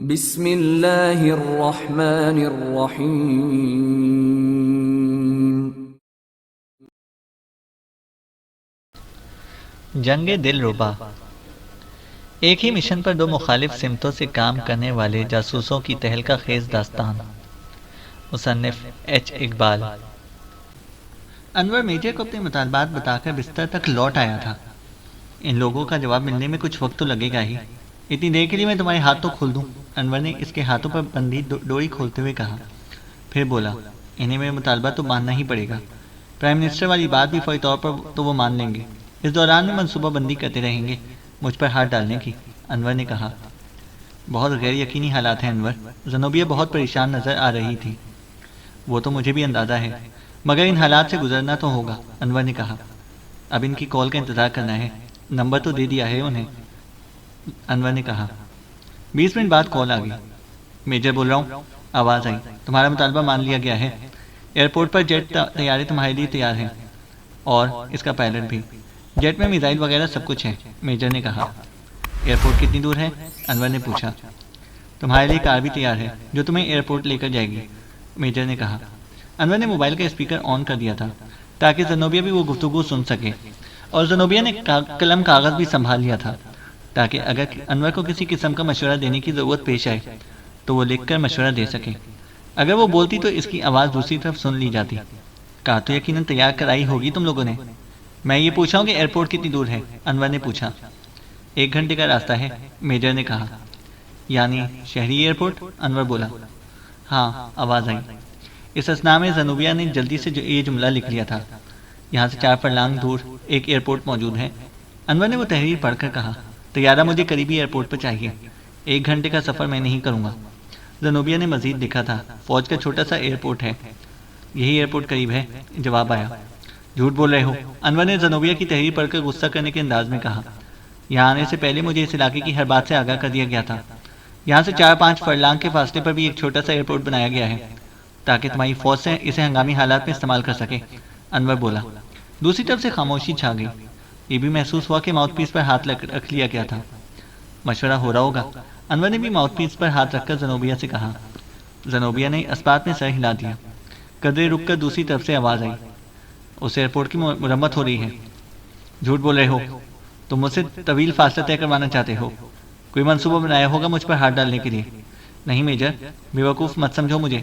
بسم اللہ الرحمن الرحیم۔ جنگ دلربا۔ ایک ہی مشن پر دو مخالف سمتوں سے کام کرنے والے جاسوسوں کی تہلکہ خیز داستان۔ مصنف ایچ اقبال۔ انور میجر کو اپنے مطالبات بتا کر بستر تک لوٹ آیا تھا۔ ان لوگوں کا جواب ملنے میں کچھ وقت تو لگے گا ہی، اتنی دیر کے لیے میں تمہارے ہاتھ تو کھول دوں؟ انور نے اس کے ہاتھوں پر بندھی ڈوری کھولتے ہوئے کہا، پھر بولا، انہیں میرے مطالبہ تو ماننا ہی پڑے گا۔ پرائم منسٹر والی بات بھی فوری طور پر تو وہ مان لیں گے، اس دوران میں منصوبہ بندی کرتے رہیں گے مجھ پر ہاتھ ڈالنے کی۔ انور نے کہا، بہت غیر یقینی حالات ہیں انور۔ زنوبیہ بہت پریشان نظر آ رہی تھی۔ وہ تو مجھے بھی اندازہ ہے، مگر ان حالات سے گزرنا تو ہوگا، انور نے کہا۔ اب ان کی کال کا انتظار کرنا ہے، نمبر تو دے دیا ہے انہیں، انور نے کہا۔ 20 منٹ بعد کال آ گئی۔ میجر بول رہا ہوں، آواز آئی، تمہارا مطالبہ مان لیا گیا ہے۔ ایئرپورٹ پر جیٹ طیارے تمہارے لیے تیار ہیں، اور اس کا پائلٹ بھی۔ جیٹ میں میزائل وغیرہ سب کچھ ہے، میجر نے کہا۔ ایئرپورٹ کتنی دور ہے؟ انور نے پوچھا۔ تمہارے لیے کار بھی تیار ہے جو تمہیں ایئرپورٹ لے کر جائے گی، میجر نے کہا۔ انور نے موبائل کا اسپیکر آن کر دیا تھا تاکہ زنوبیہ بھی وہ گفتگو سن سکے، اور زنوبیہ نے قلم کاغذ بھی سنبھال لیا تھا تاکہ اگر انور کو کسی قسم کا مشورہ دینے کی ضرورت پیش آئے تو وہ لکھ کر مشورہ دے سکے۔ اگر وہ بولتی تو اس کی آواز دوسری طرف سن لی جاتی۔ کہا تو یقیناً تیار کرائی ہوگی تم لوگوں نے۔ میں یہ پوچھا ہوں کہ ایئرپورٹ کتنی دور ہے؟ انور نے پوچھا۔ 1 گھنٹے کا راستہ ہے، میجر نے کہا۔ یعنی شہری ایئرپورٹ؟ انور بولا۔ ہاں، آواز آئی۔ اس اثناء میں زنوبیہ نے جلدی سے یہ جملہ لکھ لیا تھا، یہاں سے 4 فرلانگ دور ایک ایئرپورٹ موجود ہے۔ انور نے وہ تحریر پڑھ کر کہا، طیارہ مجھے قریبی ایئرپورٹ پر چاہیے، 1 گھنٹے کا سفر میں نہیں کروں گا۔ زنوبیہ نے مزید لکھا تھا، فوج کا چھوٹا سا ایئرپورٹ ہے، یہی ایئرپورٹ قریب ہے۔ جواب آیا، جھوٹ بول رہے ہو، انور نے زنوبیہ کی تحریر پڑھ کر غصہ کرنے کے انداز میں کہا۔ یہاں آنے سے پہلے مجھے اس علاقے کی ہر بات سے آگاہ کر دیا گیا تھا۔ یہاں سے 4-5 فرلانگ کے فاصلے پر بھی ایک چھوٹا سا ایئرپورٹ بنایا گیا ہے تاکہ تمہاری فوج سے اسے ہنگامی حالات میں استعمال کر سکے، انور بولا۔ دوسری طرف سے خاموشی چھا گئی۔ یہ بھی محسوس ہوا کہ ماؤتھ پیس پر ہاتھ رکھ لیا گیا تھا۔ مشورہ ہو رہا ہوگا، انور نے بھی ماؤتھ پیس پر ہاتھ رکھ کر زنوبیہ سے کہا۔ زنوبیہ نے اسبات میں سر ہلا دیا۔ قدرے رک کر دوسری طرف سے آواز آئی، اس ایئرپورٹ کی مرمت ہو رہی ہے۔ جھوٹ بول رہے ہو، تم مجھ سے طویل فاصلہ طے کروانا چاہتے ہو، کوئی منصوبہ بنایا ہوگا مجھ پر ہاتھ ڈالنے کے لیے۔ نہیں میجر، بیوقوف مت سمجھو مجھے۔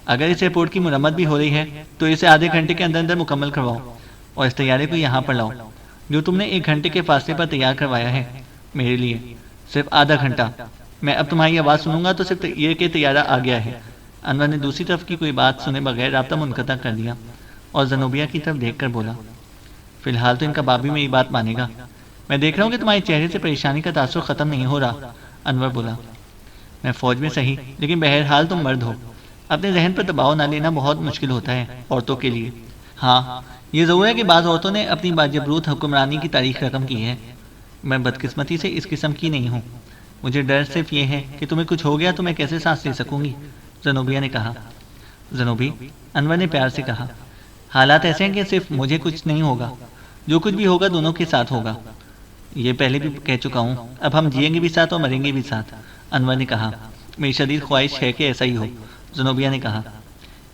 اگر اس ایئرپورٹ کی مرمت بھی ہو رہی ہے تو اسے آدھے گھنٹے کے اندر اندر مکمل کرواؤ، اور اس طیارے کو یہاں پر لاؤ جو تم نے 1 گھنٹے کے فاصلے پر تیار کروایا ہے میرے لیے، صرف آدھا گھنٹہ۔ میں اب تمہاری آواز سنوں گا تو صرف یہ کہ طیارہ آ گیا ہے۔ انور نے دوسری طرف کی کوئی بات سنے بغیر رابطہ منقطع کر دیا اور زنوبیہ کی طرف دیکھ کر بولا، فی الحال تو ان کا باپ بھی میری بات مانے گا۔ میں دیکھ رہا ہوں کہ تمہارے چہرے سے پریشانی کا تاثر ختم نہیں ہو رہا، انور بولا۔ میں فوج میں صحیح، لیکن بہرحال تم مرد ہو، اپنے ذہن پر دباؤ نہ لینا بہت مشکل ہوتا ہے عورتوں کے لیے۔ ہاں، یہ ضرور ہے کہ بعض عورتوں نے اپنی باجبروت حکمرانی کی تاریخ رقم کی ہے، میں بدقسمتی سے اس قسم کی نہیں ہوں۔ مجھے ڈر صرف یہ ہے کہ تمہیں کچھ ہو گیا تو میں کیسے سانس لے سکوں گی، زنوبیہ نے کہا۔ زنوبی، انور نے پیار سے کہا، حالات ایسے ہیں کہ صرف مجھے کچھ نہیں ہوگا، جو کچھ بھی ہوگا دونوں کے ساتھ ہوگا۔ یہ پہلے بھی کہہ چکا ہوں، اب ہم جئیں گے بھی ساتھ اور مریں گے بھی ساتھ، انور نے کہا۔ میری شدید خواہش ہے کہ ایسا ہی ہو، زنوبیہ نے کہا۔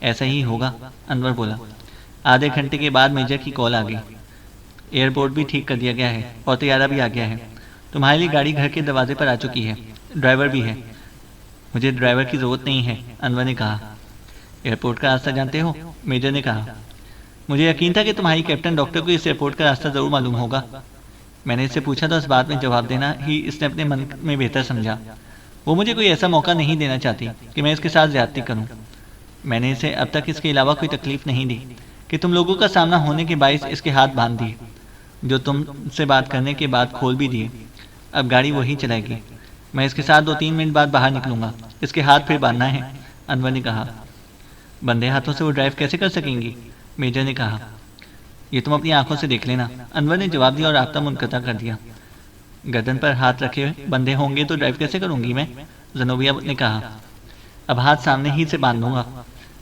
ایسا ہی ہوگا، انور بولا۔ آدھے گھنٹے کے بعد میجر کی کال آ گئی۔ ایئرپورٹ بھی ٹھیک کر دیا گیا ہے اور طیارہ بھی آ گیا ہے، تمہارے لیے گاڑی گھر کے دروازے پر آ چکی ہے، ڈرائیور بھی ہے۔ مجھے ڈرائیور کی ضرورت نہیں ہے، انور نے کہا۔ ایئرپورٹ کا راستہ جانتے ہو؟ میجر نے کہا۔ مجھے یقین تھا کہ تمہاری کیپٹن ڈاکٹر کو اس ایئرپورٹ کا راستہ ضرور معلوم ہوگا۔ میں نے اس سے پوچھا تو اس بات میں جواب دینا ہی اس نے اپنے من میں بہتر سمجھا۔ وہ مجھے کوئی ایسا موقع نہیں دینا چاہتی کہ میں اس کے ساتھ زیادتی کروں۔ میں نے اسے اب تک اس کے علاوہ کوئی تکلیف نہیں دی کہ تم لوگوں کا سامنا ہونے کے باعث اس کے ہاتھ باندھ دیے، جو تم سے بات کرنے کے بعد کھول بھی دیے۔ اب گاڑی وہی چلائے گی، میں اس کے ساتھ 2-3 منٹ بعد باہر نکلوں گا، اس کے ہاتھ پھر باندھنا ہے، انور نے کہا۔ بندے ہاتھوں سے وہ ڈرائیو کیسے کر سکیں گی؟ میجر نے کہا۔ یہ تم اپنی آنکھوں سے دیکھ لینا، انور نے جواب دیا اور رابطہ منقطع کر دیا۔ گردن پر ہاتھ رکھے بندے ہوں گے تو ڈرائیو کیسے کروں گی میں؟ زنوبیہ نے کہا۔ اب ہاتھ سامنے ہی سے باندھ دوں گا،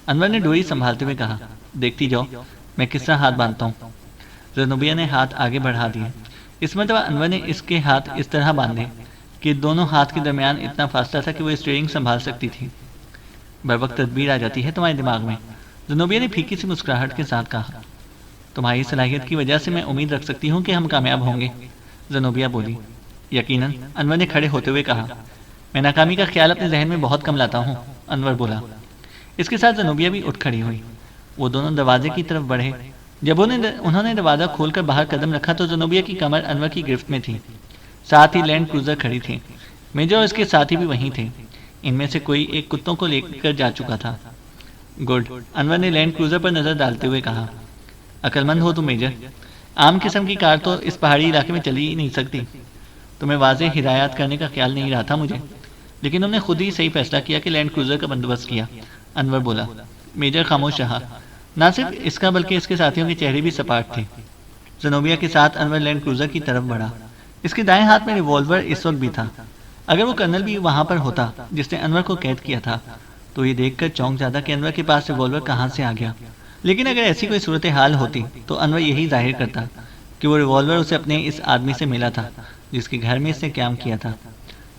انور نے ڈوری سنبھالتے ہوئے کہا۔ دیکھتی جاؤ میں کس طرح ہاتھ باندھتا ہوں۔ زنوبیہ نے ہاتھ آگے بڑھا دیے۔ اس مرتبہ انور نے اس کے ہاتھ اس طرح باندھے کہ دونوں ہاتھ کے درمیان اتنا فاصلہ تھا کہ وہ اسٹیئرنگ سنبھال سکتی تھی۔ بر وقت تدبیر آ جاتی ہے تمہارے دماغ میں، زنوبیہ نے پھیکی سی مسکراہٹ کے ساتھ کہا۔ تمہاری صلاحیت کی وجہ سے میں امید رکھ سکتی ہوں کہ ہم کامیاب ہوں گے، زنوبیہ بولی۔ یقیناً، انور نے کھڑے ہوتے ہوئے کہا۔ میں ناکامی کا خیال اپنے ذہن میں بہت کم لاتا ہوں، انور بولا۔ اس کے ساتھ زنوبیہ بھی اٹھ کھڑی ہوئی۔ وہ دونوں دروازے کی طرف بڑھے۔ جب انہوں نے دروازہ کھول کر باہر قدم رکھا تو زنوبیہ کی کمر انور کی گرفت میں تھی، ساتھ ہی لینڈ کروزر کھڑی تھی۔ میجر اور اس کے ساتھی بھی وہیں تھے۔ ان میں سے کوئی ایک کتوں کو لے کر جا چکا تھا۔ گڈ، انور نے لینڈ کروزر پر نظر ڈالتے ہوئے کہا۔ عقل مند ہو تم میجر، عام قسم کی کار تو اس پہاڑی علاقے میں چلی ہی نہیں سکتی۔ تمہیں واضح ہدایات کرنے کا خیال نہیں رہا تھا مجھے، لیکن تم نے خود ہی صحیح فیصلہ کیا کہ لینڈ کروزر کا بندوبست کیا، انور بولا۔ میجر خاموش رہا۔ نہ صرف اس کا بلکہ اس کے ساتھیوں کے چہرے بھی سپاٹ تھے۔ زنوبیہ کے ساتھ انور لینڈ کروزر کی طرف بڑھا۔ اس کے دائیں ہاتھ میں ریوالور اس وقت بھی تھا۔ اگر وہ کرنل بھی وہاں پر ہوتا جس نے انور کو قید کیا تھا تو یہ دیکھ کر چونک جاتا کہ انور کے پاس ریوالور کہاں سے آ گیا، لیکن اگر ایسی کوئی صورتحال ہوتی تو انور یہی ظاہر کرتا کہ وہ ریوالور اسے اپنے اس آدمی سے ملا تھا جس کے گھر میں اس نے قیام کیا تھا۔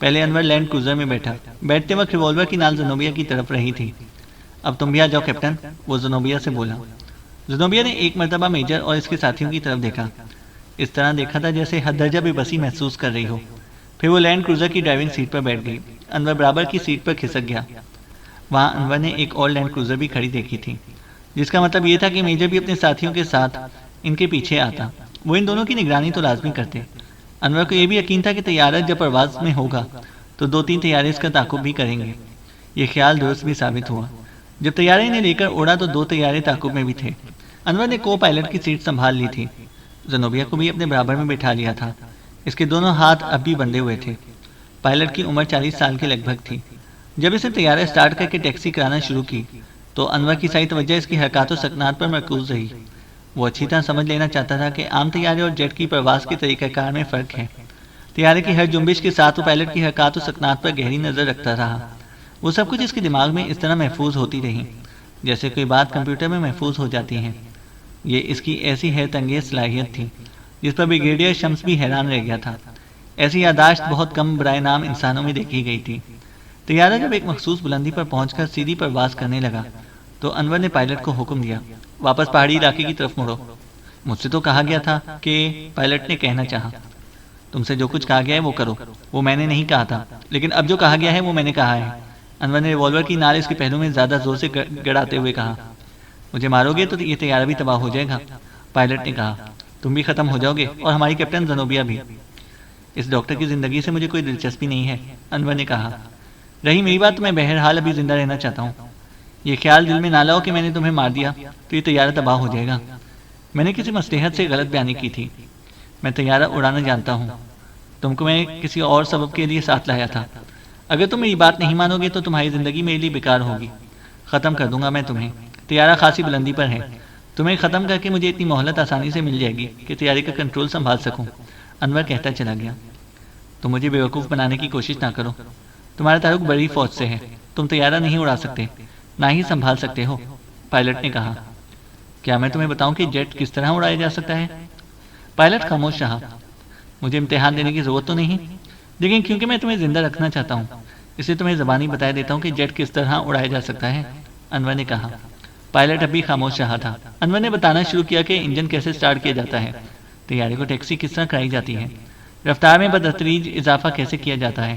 پہلے انور لینڈ کروزر میں بیٹھا۔ بیٹھتے وقت ریوالور کی نال زنوبیہ کی طرف رہی تھی۔ اب تم بھی آ جاؤ کیپٹن، وہ زنوبیہ سے بولا۔ زنوبیہ نے ایک مرتبہ میجر اور اس کے ساتھیوں کی طرف دیکھا، اس طرح دیکھا تھا جیسے حد درجہ بے بسی محسوس کر رہی ہو۔ پھر وہ لینڈ کروزر کی ڈرائیونگ سیٹ پر بیٹھ گئی۔ انور برابر کی سیٹ پر کھسک گیا۔ وہاں انور نے ایک اور لینڈ کروزر بھی کھڑی دیکھی تھی، جس کا مطلب یہ تھا کہ میجر بھی اپنے ساتھیوں کے ساتھ ان کے پیچھے آتا۔ وہ ان دونوں کی نگرانی تو لازمی کرتے۔ انور کو یہ بھی یقین تھا کہ طیارہ جب پرواز میں ہوگا تو 2-3 طیارے اس کا تعاقب بھی کریں گے۔ یہ خیال درست بھی ثابت ہوا۔ جب طیارے انہیں لے کر اڑا تو 2 طیارے تعاقب میں بھی تھے۔ انور نے کو پائلٹ کی سیٹ سنبھال لی تھی۔ زنوبیہ کو بھی اپنے برابر میں بٹھا لیا تھا۔ اس کے دونوں ہاتھ اب بھی بندھے ہوئے تھے۔ پائلٹ کی عمر 40 سال کے لگ بھگ تھی۔ جب اس نے طیارہ سٹارٹ کر کے ٹیکسی کرانا شروع کی تو انور کی ساری توجہ اس کی حرکات و سکنات پر مرکوز رہی۔ وہ اچھی طرح سمجھ لینا چاہتا تھا کہ عام طیارے اور جیٹ کی پرواز کے طریقہ کار میں فرق ہے۔ طیارے کی ہر جنبش کے ساتھ وہ پائلٹ کی حرکات و سکنات پر گہری نظر رکھتا رہا۔ وہ سب کچھ اس کے دماغ میں اس طرح محفوظ ہوتی رہی جیسے کوئی بات کمپیوٹر میں محفوظ ہو جاتی ہے۔ یہ اس کی ایسی حیرت انگیز صلاحیت تھی جس پر بریگیڈیئر شمس بھی حیران رہ گیا تھا۔ ایسی یاداشت بہت کم برائے نام انسانوں میں دیکھی گئی تھی۔ طیارہ جب ایک مخصوص بلندی پر پہنچ کر سیدھی پرواز کرنے لگا تو انور نے پائلٹ کو حکم دیا، واپس پہاڑی علاقے کی طرف مڑو۔ مجھ سے تو کہا گیا تھا کہ، پائلٹ نے کہنا چاہا۔ تم سے جو کچھ کہا گیا ہے وہ کرو۔ وہ میں نے نہیں کہا تھا، لیکن اب جو کہا گیا ہے وہ میں نے کہا ہے، انور نے ریوالور کی نال اس کے پہلو میں زیادہ زور سے گڑاتے ہوئے کہا۔ مجھے مارو گے تو یہ طیارہ بھی تباہ ہو جائے گا، پائلٹ نے کہا۔ تم بھی ختم ہو جاؤ گے اور ہماری کیپٹن زنوبیہ بھی۔ اس ڈاکٹر کی زندگی سے مجھے کوئی دلچسپی نہیں ہے، انور نے کہا۔ رہی میری بات تو میں بہرحال ابھی زندہ رہنا چاہتا ہوں۔ یہ خیال دل میں نہ لاؤ کہ میں نے تمہیں مار دیا تو یہ طیارہ تباہ ہو جائے گا۔ میں نے کسی مصلحت سے غلط بیانی کی تھی۔ میں طیارہ اڑانا جانتا ہوں۔ تم کو میں کسی اور سبب کے لیے ساتھ لایا تھا۔ اگر تم میری بات نہیں مانو گے تو تمہاری زندگی میرے لیے بیکار ہوگی۔ ختم کر دوں گا میں تمہیں۔ طیارہ خاصی بلندی پر ہے۔ تمہیں ختم کر کے مجھے اتنی مہلت آسانی سے مل جائے گی کہ طیارے کا کنٹرول سنبھال سکوں، انور کہتا چلا گیا۔ تم مجھے بیوقوف بنانے کی کوشش نہ کرو۔ تمہارا تعلق بڑی فوج سے ہے۔ تم طیارہ نہیں اڑا سکتے، نہ ہی سنبھال سکتے ہو، پائلٹ نے کہا۔ کیا میں تمہیں بتاؤں کہ جیٹ کس طرح اڑایا جا سکتا ہے؟ پائلٹ خاموش رہا۔ مجھے امتحان دینے کی ضرورت تو نہیں، لیکن کیونکہ میں تمہیں زندہ رکھنا چاہتا ہوں اس لیے تمہیں زبانی بتا دیتا ہوں کہ جیٹ کس طرح اڑایا جا سکتا ہے، انور نے کہا۔ پائلٹ ابھی خاموش رہا تھا۔ انور نے بتانا شروع کیا کہ انجن کیسے سٹارٹ کیا جاتا ہے، طیارے کو ٹیکسی کس طرح کرائی جاتی ہے، رفتار میں بتدریج اضافہ کیسے کیا جاتا ہے،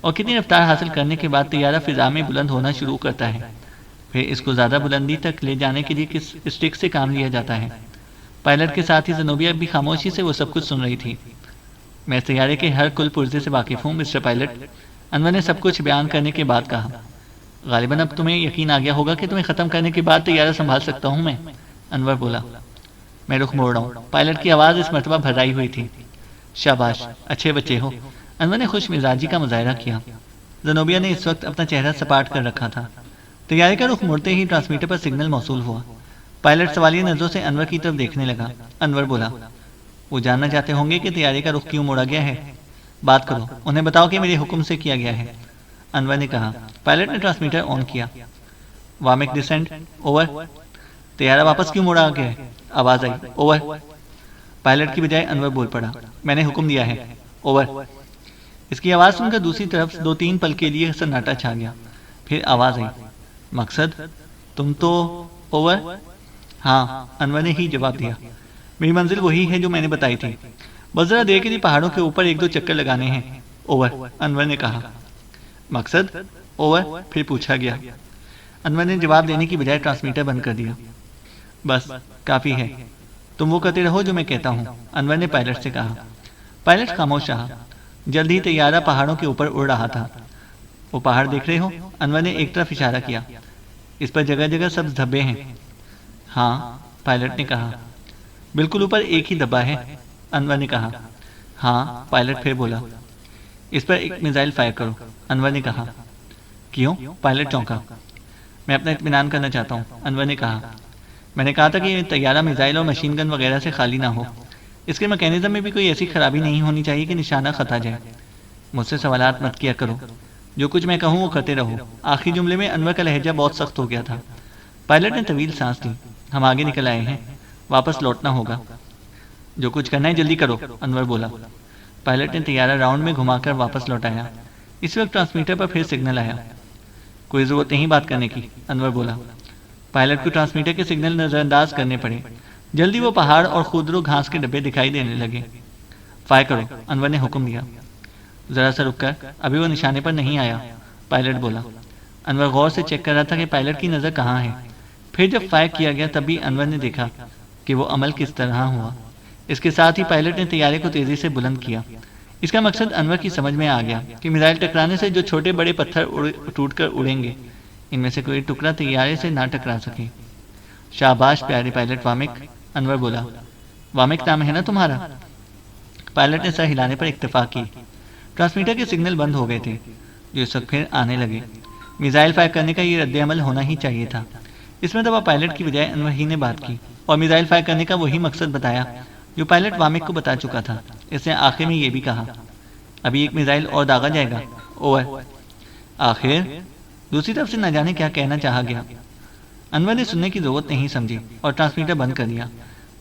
اور کتنی رفتار حاصل کرنے کے بعد طیارہ فضا میں بلند ہونا شروع کرتا ہے، پھر اس کو زیادہ بلندی تک لے جانے کے لیے کس اسٹک سے کام لیا جاتا ہے۔ پائلٹ کے ساتھ ہی زنوبیہ بھی خاموشی سے وہ سب کچھ سن رہی تھی۔ میں طیارے کے ہر کل پرزے سے واقف ہوں مسٹر پائلٹ، انور نے سب کچھ بیان کرنے کے بعد کہا۔ غالباً اب تمہیں یقین آ گیا ہوگا کہ تمہیں ختم کرنے کے بعد طیارہ سنبھال سکتا ہوں میں، انور بولا۔ میں رخ موڑ رہا ہوں، پائلٹ کی آواز اس مرتبہ بھرائی ہوئی تھی۔ شاباش، اچھے بچے ہو، انور نے خوش مزاجی کا مظاہرہ کیا۔ زنوبیہ نے اس وقت اپنا چہرہ سپاٹ کر رکھا تھا۔ طیارے کا رخ مڑتے ہی ٹرانسمیٹر پر سگنل موصول ہوا۔ پائلٹ سوالیہ نظروں سے انور کی طرف دیکھنے لگا۔ انور بولا، وہ جاننا چاہتے ہوں گے کہ طیارے کا رخ کیوں موڑا گیا ہے، بات کرو، انہیں بتاؤ کہ میرے حکم سے کیا گیا ہے، انور نے کہا۔ پائلٹ نے ٹرانسمیٹر آن کیا۔ وامک ڈسینٹ، اوور۔ طیارہ واپس کیوں موڑا گیا ہے، آواز آئی۔ اوور۔ پائلٹ کی بجائے انور بول پڑا۔ میں نے حکم دیا ہے، اوور۔ اس کی آواز سن کر دوسری طرف 2-3 پل کے لیے سناٹا چھا گیا. پھر آواز آئی, مقصد تم تو اوور. ہاں, انور نے ہی جواب دیا. میری منزل وہی ہے جو میں نے بتائی تھی, بس ذرا دیر کے لیے پہاڑوں کے اوپر 1-2 چکر لگانے ہیں. اوور, انور نے کہا. مقصد اوور, پھر پوچھا گیا. انور نے جواب دینے کی بجائے ٹرانسمیٹر بند کر دیا. بس کافی ہے, تم وہ کرتے رہو جو میں کہتا ہوں, انور نے پائلٹ سے کہا. پائلٹ خاموش رہا. جلد ہی طیارہ پہاڑوں کے اوپر اڑ رہا تھا. وہ پہاڑ دیکھ رہے ہو؟ انور نے ایک طرف اشارہ کیا. اس پر جگہ جگہ سبز دھبے ہیں. ہاں, پائلٹ نے کہا. بالکل اوپر ایک ہی دھبا ہے, انور نے کہا. ہاں, پائلٹ پھر بولا. اس پر ایک میزائل فائر کرو, انور نے کہا. کیوں؟ پائلٹ چونکا. میں اپنا اطمینان کرنا چاہتا ہوں, انور نے کہا. میں نے کہا تھا کہ یہ طیارہ میزائل اور مشین گن وغیرہ سے خالی نہ ہو. اس کے میکینزم میں بھی کوئی ایسی خرابی نہیں ہونی چاہیے کہ نشانہ خطا جائے. مجھ سے سوالات مت کیا کرو, جو کچھ میں کہوں وہ کرتے رہو. آخری جملے میں انور کا لہجہ بہت سخت ہو گیا تھا. پائلٹ نے طویل سانس لی. ہم آگے نکل آئے ہیں, واپس لوٹنا ہوگا. جو کچھ کرنا ہے جلدی کرو, انور بولا. پائلٹ نے طیارہ راؤنڈ میں گھما کر واپس لوٹایا. اس وقت ٹرانسمیٹر پر پھر سگنل آیا. کوئی ضرورت نہیں بات کرنے کی, انور بولا. پائلٹ کو ٹرانسمیٹر کے سگنل نظر انداز کرنے پڑے. جلدی وہ پہاڑ اور خودرو گھاس کے ڈبے دکھائی دینے لگے. فائر کرو, انور نے حکم دیا. ذرا سا رک کر, ابھی وہ نشانے پر نہیں آیا, پائلٹ بولا. انور غور سے چیک کر رہا تھا کہ پائلٹ کی نظر کہاں ہے. پھر جب فائر کیا گیا تب بھی انور نے دیکھا کہ وہ عمل کس طرح ہوا. اس کے ساتھ ہی پائلٹ نے طیارے کو تیزی سے بلند کیا. اس کا مقصد انور کی سمجھ میں آ گیا کہ میزائل ٹکرانے سے جو چھوٹے بڑے پتھر ٹوٹ کر اڑیں گے, ان میں سے کوئی ٹکڑا طیارے سے نہ ٹکرا سکے. شاباش پیارے پائلٹ وامک, انور بولا. وامک نام ہے نا تمہارا؟ پائلٹ نے سر ہلانے پر اکتفا کی. ٹرانسمیٹر کے سگنل بند ہو گئے تھے, جو اس وقت پھر آنے لگے. میزائل فائر کرنے کا یہ رد عمل ہونا ہی چاہیے تھا. اس میں دبا پائلٹ کی بجائے انور ہی نے بات کی اور میزائل فائر کرنے کا وہی مقصد بتایا جو پائلٹ وامک کو بتا چکا تھا. اس نے آخر میں یہ بھی کہا, ابھی ایک میزائل اور داغا جائے گا. اوور. آخر دوسری طرف سے نہ جانے کیا کہنا چاہا گیا. انور نے سننے کی ضرورت نہیں سمجھی اور ٹرانسمیٹر بند کر دیا.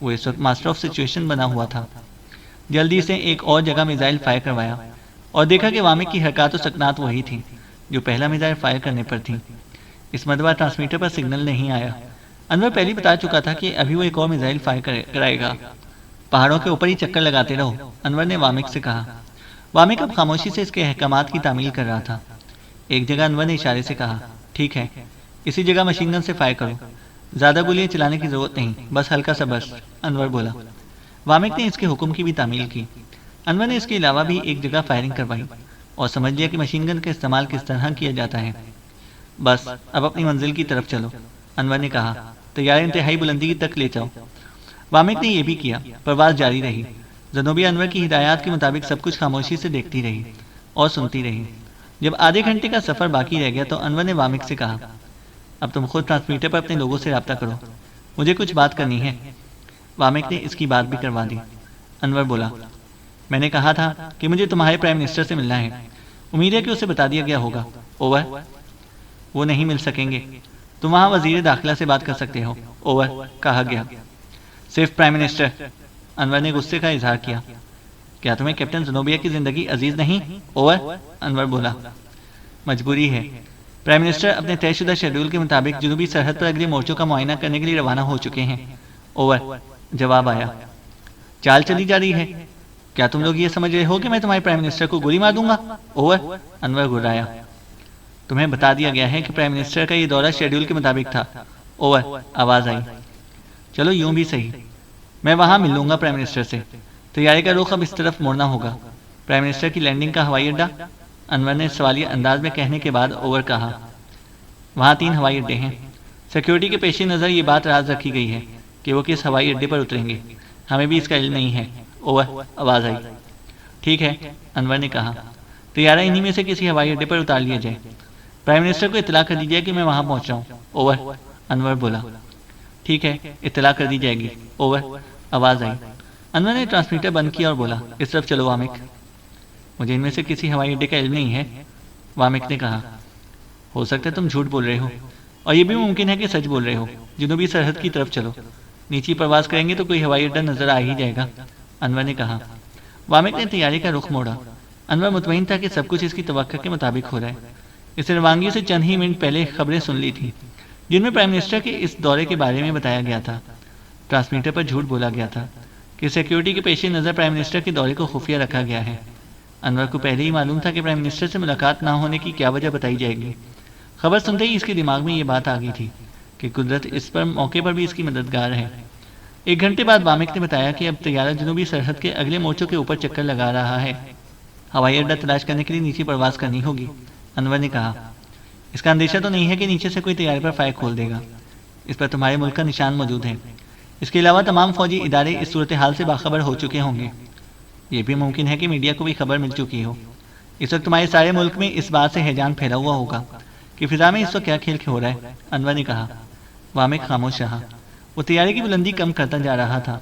وہ اس وقت ماسٹر آف سچویشن بنا ہوا تھا. جلدی سے ایک اور جگہ میزائل فائر کروایا اور دیکھا کہ وامک کی حرکات و سکنات وہی تھیں جو پہلا میزائل فائر کرنے پر تھیں. اس مرتبہ ٹرانسمیٹر پر سگنل نہیں آیا. انور پہلے بتا چکا تھا کہ ابھی وہ ایک اور میزائل فائر کرائے گا. پہاڑوں کے اوپر ہی چکر لگاتے رہو, انور نے وامک سے کہا. وامک اب خاموشی سے اس کے احکامات کی تعمیل کر رہا تھا. ایک جگہ انور نے اشارے سے کہا, ٹھیک ہے, اسی جگہ مشین گن سے فائر کرو. زیادہ گولیاں چلانے کی ضرورت نہیں, بس ہلکا سا برسٹ, انور بولا. وامک نے اس کے حکم کی بھی تعمیل کی. انور نے اس کے علاوہ بھی ایک جگہ فائرنگ کروائی اور سمجھ لیا کہ مشین گن کا استعمال کس طرح کیا جاتا ہے. بس اب اپنی منزل کی طرف چلو, انور نے کہا. طیارہ انتہائی بلندی تک لے جاؤ. وامک نے یہ بھی کیا. پرواز جاری رہی. زنوبی انور کی ہدایات کے مطابق سب کچھ خاموشی سے دیکھتی رہی اور سنتی رہی. جب آدھے گھنٹے کا سفر باقی رہ گیا تو انور نے وامک سے کہا, اب تم خود ٹرانسمیٹر پر اپنے لوگوں سے رابطہ کرو, مجھے کچھ بات کرنی ہے. وامک نے اس کی بات بھی کروا دی. انور بولا, میں نے کہا تھا کہ مجھے تمہارے پرائم منسٹر سے ملنا ہے. امید ہے کہ اسے بتا دیا گیا ہوگا. اوور. وہ نہیں مل سکیں گے, تم وہاں وزیر داخلہ سے بات کر سکتے ہو. اوور, کہا گیا. صرف پرائم منسٹر, انور نے غصے کا اظہار کیا. کیا تمہیں کیپٹن زنوبیا کی زندگی عزیز نہیں؟ اوور, انور بولا. مجبوری ہے. پرائم منسٹر اپنے طے شدہ شیڈول کے مطابق جنوبی سرحد پر اگلے مورچوں کا معائنہ کرنے کے لیے روانہ ہو چکے ہیں. اوور, جواب آیا. چال چلی جا رہی ہے. کیا تم لوگ یہ سمجھ رہے ہو کہ میں تمہارے پرائم منسٹر کو گولی مار دوں گا؟ اوور, انور گھرایا. تمہیں بتا دیا گیا ہے کہ پرائم منسٹر کا یہ دورہ شیڈول کے مطابق تھا. اوور, آواز آئی. چلو یوں بھی صحیح, میں وہاں مل لوں گا پرائم منسٹر سے. طیارے کا رخ اب اس طرف موڑنا ہوگا. پرائم منسٹر کی لینڈنگ کا ہوائی اڈہ, انور نے سوالیہ انداز میں کہنے کے بعد اوور کہا. وہاں 3 ہوائی اڈے ہیں. سیکیورٹی کے پیش نظر یہ بات راز رکھی گئی ہے کہ وہ کس ہوائی اڈے پر اتریں گے. ہمیں بھی اس کا علم نہیں ہے. اوور, آواز آئی. ٹھیک ہے, انور نے کہا. طیارہ انہی میں سے کسی ہوائی اڈے پر اتار لیا جائے. پرائم منسٹر کو اطلاع کر دی جائے کہ میں وہاں پہنچ رہا ہوں. اوور, انور بولا. ٹھیک ہے, اطلاع کر دی جائے گی. اوور, آواز آئی. انور نے ٹرانسمیٹر بند کیا اور بولا, اس طرف چلو وامک. مجھے ان میں سے کسی ہوائی اڈے کا علم نہیں ہے, وامک نے کہا. ہو سکتا ہے تم جھوٹ بول رہے ہو, اور یہ بھی ممکن ہے کہ سچ بول رہے ہو. جنوبی سرحد کی طرف چلو. نیچی پرواز کریں گے تو کوئی ہوائی اڈہ نظر آ ہی جائے گا, انور نے کہا. وامک نے طیارے کا رخ موڑا. انور مطمئن تھا کہ سب کچھ اس کی توقع کے مطابق ہو رہا ہے۔ اس نے روانگی سے چند ہی منٹ پہلے خبریں سن لی تھیں جن میں پرائم منسٹر کے اس دورے کے بارے میں بتایا گیا تھا۔ ٹرانسمیٹر پر جھوٹ بولا گیا تھا کہ سیکیورٹی کے پیش نظر پرائم منسٹر کے دورے کو خفیہ رکھا گیا ہے۔ انور کو پہلے ہی معلوم تھا کہ پرائم منسٹر سے ملاقات نہ ہونے کی کیا وجہ بتائی جائے گی۔ خبر سنتے ہی اس کے دماغ میں یہ بات آ گئی تھی کہ قدرت اس پر موقع پر بھی اس کی مددگار ہے۔ 1 گھنٹے بعد وامک نے بتایا کہ اب طیارہ جنوبی سرحد کے اگلے مورچوں کے اوپر چکر لگا رہا ہے۔ ہوائی اڈہ تلاش کرنے کے لیے نیچے پرواز کرنی ہوگی۔ انور نے کہا، اس کا اندیشہ تو نہیں ہے کہ نیچے سے کوئی طیارے پر فائر کھول دے گا؟ اس پر تمہارے ملک کا نشان موجود ہے۔ اس کے علاوہ تمام فوجی ادارے اس صورتحال سے باخبر ہو چکے ہوں گے۔ یہ بھی ممکن ہے کہ میڈیا کو بھی خبر مل چکی ہو۔ اس وقت تمہارے سارے ملک میں اس بات سے ہیجان پھیلا ہوا ہوگا کہ فضا میں اس وقت کیا کھیل ہو رہا ہے۔ انور نے کہا۔ وامک خاموش رہا۔ وہ طیارے کی بلندی کم کرتا جا رہا تھا۔